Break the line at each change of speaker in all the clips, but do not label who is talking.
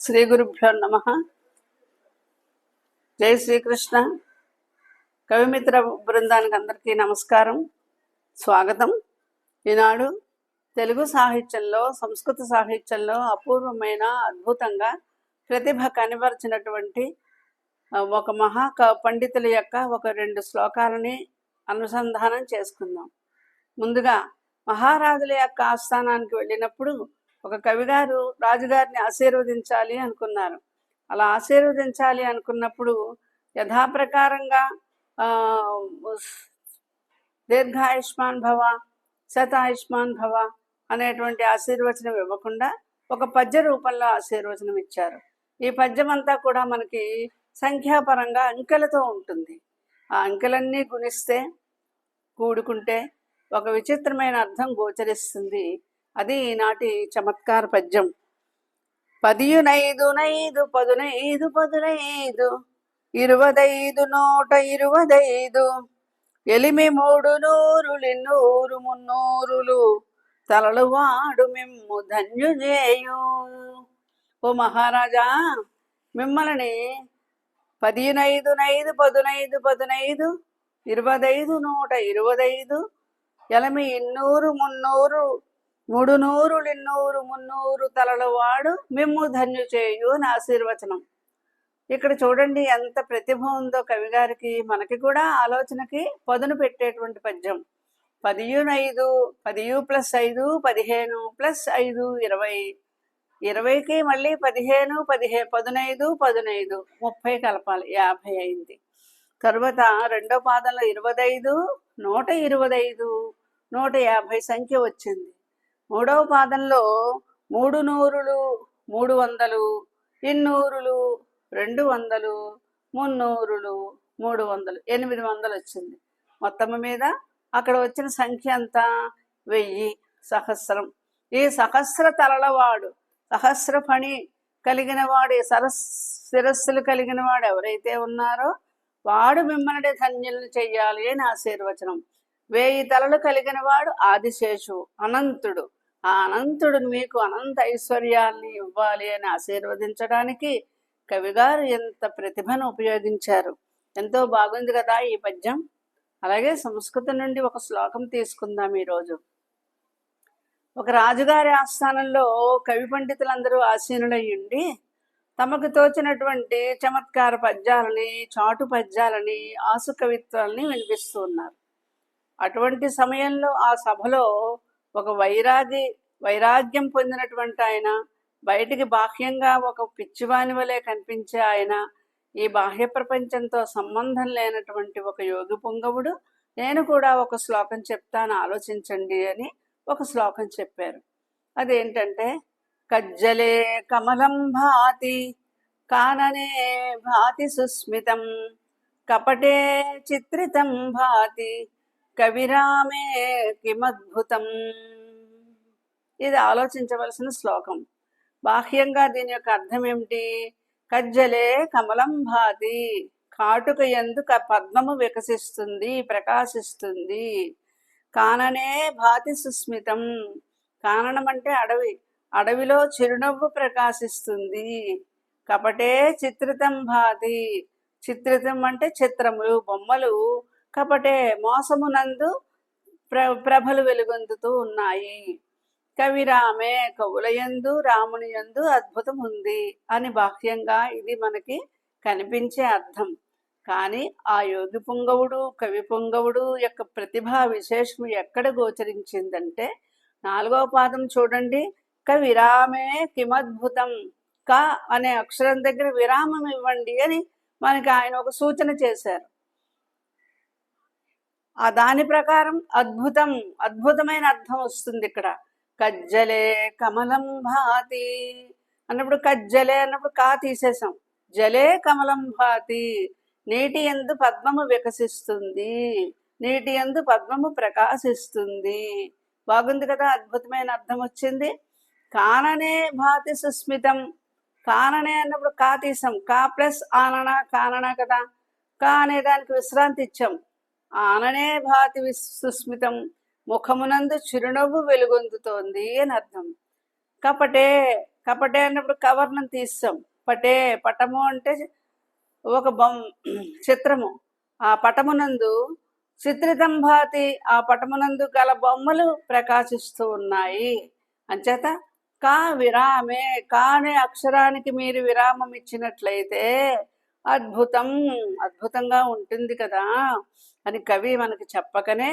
శ్రీ గురుభ్యో నమ. జై శ్రీకృష్ణ. కవిమిత్ర బృందానికి అందరికీ నమస్కారం, స్వాగతం. ఈనాడు తెలుగు సాహిత్యంలో, సంస్కృత సాహిత్యంలో అపూర్వమైన, అద్భుతంగా ప్రతిభ కనబరిచినటువంటి ఒక పండితుల యొక్క ఒక 2 శ్లోకాలని అనుసంధానం చేసుకుందాం. ముందుగా మహారాజుల యొక్క ఆస్థానానికి వెళ్ళినప్పుడు ఒక కవిగారు రాజుగారిని ఆశీర్వదించాలి అనుకున్నారు. అలా ఆశీర్వదించాలి అనుకున్నప్పుడు యథాప్రకారంగా దీర్ఘాయుష్మాన్ భవ, శతాయుష్మాన్ భవ అనేటువంటి ఆశీర్వచనం ఇవ్వకుండా ఒక పద్య రూపంలో ఆశీర్వచనం ఇచ్చారు. ఈ పద్యం అంతా కూడా మనకి సంఖ్యాపరంగా అంకెలతో ఉంటుంది. ఆ అంకెలన్నీ గుణిస్తే, కూడుకుంటే ఒక విచిత్రమైన అర్థం గోచరిస్తుంది. అది ఈనాటి చమత్కార పద్యం. 15 9 15 15 25 125 ఎలిమి 300 200 300 తలలు వాడు మిమ్ము ధన్యుజేయు. ఓ మహారాజా, మిమ్మల్ని 15 9 15 15 25 125 ఎలమి 200 300 300 200 300 తలల వాడు మిమ్ము ధన్యు చేయు అని ఆశీర్వచనం. ఇక్కడ చూడండి ఎంత ప్రతిభ ఉందో కవిగారికి. మనకి కూడా ఆలోచనకి పదును పెట్టేటువంటి పద్యం. 15 5 10 + 5 15 + 5 20 20కి మళ్ళీ 15 15 15 30 కలపాలి, 50 అయింది. తర్వాత రెండో పాదంలో 25 125 150 సంఖ్య వచ్చింది. మూడవ పాదంలో 300 300 200 200 300 300 800 వచ్చింది. మొత్తం మీద అక్కడ వచ్చిన సంఖ్య అంతా 1000, సహస్రం. ఈ సహస్ర తలలవాడు, సహస్ర ఫణి కలిగిన వాడు, శిరస్సులు కలిగిన వాడు ఎవరైతే ఉన్నారో వాడు మిమ్మల్ని ధన్యులను చెయ్యాలి అని ఆశీర్వచనం. 1000 తలలు కలిగిన వాడు ఆదిశేషు, అనంతుడు. ఆ అనంతుడు మీకు అనంత ఐశ్వర్యాల్ని ఇవ్వాలి అని ఆశీర్వదించడానికి కవిగారు ఎంత ప్రతిభను ఉపయోగించారు. ఎంతో బాగుంది కదా ఈ పద్యం. అలాగే సంస్కృతం నుండి ఒక శ్లోకం తీసుకుందాం ఈరోజు. ఒక రాజుగారి ఆస్థానంలో కవి పండితులందరూ ఆసీనులయ్యుండి తమకు తోచినటువంటి చమత్కార పద్యాలని, చాటు పద్యాలని, ఆసు కవిత్వాలని వినిపిస్తూ ఉన్నారు. అటువంటి సమయంలో ఆ సభలో ఒక వైరాగ్యం పొందినటువంటి ఆయన, బయటికి బాహ్యంగా ఒక పిచ్చివాని వలె కనిపించే ఆయన, ఈ బాహ్య ప్రపంచంతో సంబంధం లేనటువంటి ఒక యోగి పుంగవుడు, నేను కూడా ఒక శ్లోకం చెప్తాను ఆలోచించండి అని ఒక శ్లోకం చెప్పారు. అదేంటంటే, కజ్జలే కమలం భాతి కాననే భాతి సుస్మితం కపటే చిత్రితం భాతి కవిరామే కిమద్భుతం. ఇది ఆలోచించవలసిన శ్లోకం. బాహ్యంగా దీని యొక్క అర్థం ఏమిటి? కజ్జలే కమలం భాతి, కాటుక యందు పద్మము వికసిస్తుంది, ప్రకాశిస్తుంది. కాననే భాతి సుస్మితం, కాననం అంటే అడవి, అడవిలో చిరునవ్వు ప్రకాశిస్తుంది. కపటే చిత్రితం భాతి, చిత్రితం అంటే చిత్రములు, బొమ్మలు. కపటే మోసమునందు ప్రభలు వెలుగొందుతూ ఉన్నాయి. కవిరామే, కవులయందు రాముని యందు అద్భుతం ఉంది అని బాహ్యంగా ఇది మనకి కనిపించే అర్థం. కానీ ఆ యోగి పుంగవుడు, కవి పుంగవుడు యొక్క ప్రతిభా విశేషం ఎక్కడ గోచరించిందంటే 4వ పాదం చూడండి. కవిరామే కిమద్భుతం. క అనే అక్షరం దగ్గర విరామం ఇవ్వండి అని మనకి ఆయన ఒక సూచన చేశారు. ఆ దాని ప్రకారం అద్భుతం, అద్భుతమైన అర్థం వస్తుంది ఇక్కడ. కజ్జలే కమలం భాతి అన్నప్పుడు, కజ్జలే అన్నప్పుడు కా తీసేసాం, జలే కమలం భాతి, నీటి యందు పద్మము వికసిస్తుంది, నీటి యందు పద్మము ప్రకాశిస్తుంది. బాగుంది కదా, అద్భుతమైన అర్థం వచ్చింది. కాననే భాతి సుస్మితం, కాననే అన్నప్పుడు కా తీసాం, కా ప్లస్ ఆనన కానన కదా, కా అనే దానికి విశ్రాంతి ఇచ్చాం. ఆననే భాతి సుస్మితం, ముఖమునందు చిరునవ్వు వెలుగొందుతోంది అని అర్థం. కపటే, కపటే అన్నప్పుడు కవర్ణం తీస్తాం. పటము అంటే ఒక చిత్రము. ఆ పటమునందు చిత్రితం భాతి, ఆ పటమునందు గల బొమ్మలు ప్రకాశిస్తూ ఉన్నాయి. అంచేత కా విరామే, కా అనే అక్షరానికి మీరు విరామం ఇచ్చినట్లయితే అద్భుతం, అద్భుతంగా ఉంటుంది కదా అని కవి మనకి చెప్పకనే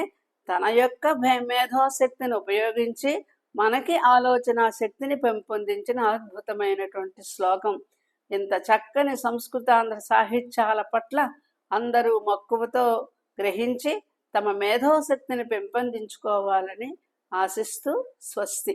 తన యొక్క మేధోశక్తిని ఉపయోగించి మనకి ఆలోచన శక్తిని పెంపొందించిన అద్భుతమైనటువంటి శ్లోకం. ఇంత చక్కని సంస్కృతాంధ్ర సాహిత్యాల పట్ల అందరూ మక్కువతో గ్రహించి తమ మేధోశక్తిని పెంపొందించుకోవాలని ఆశిస్తూ స్వస్తి.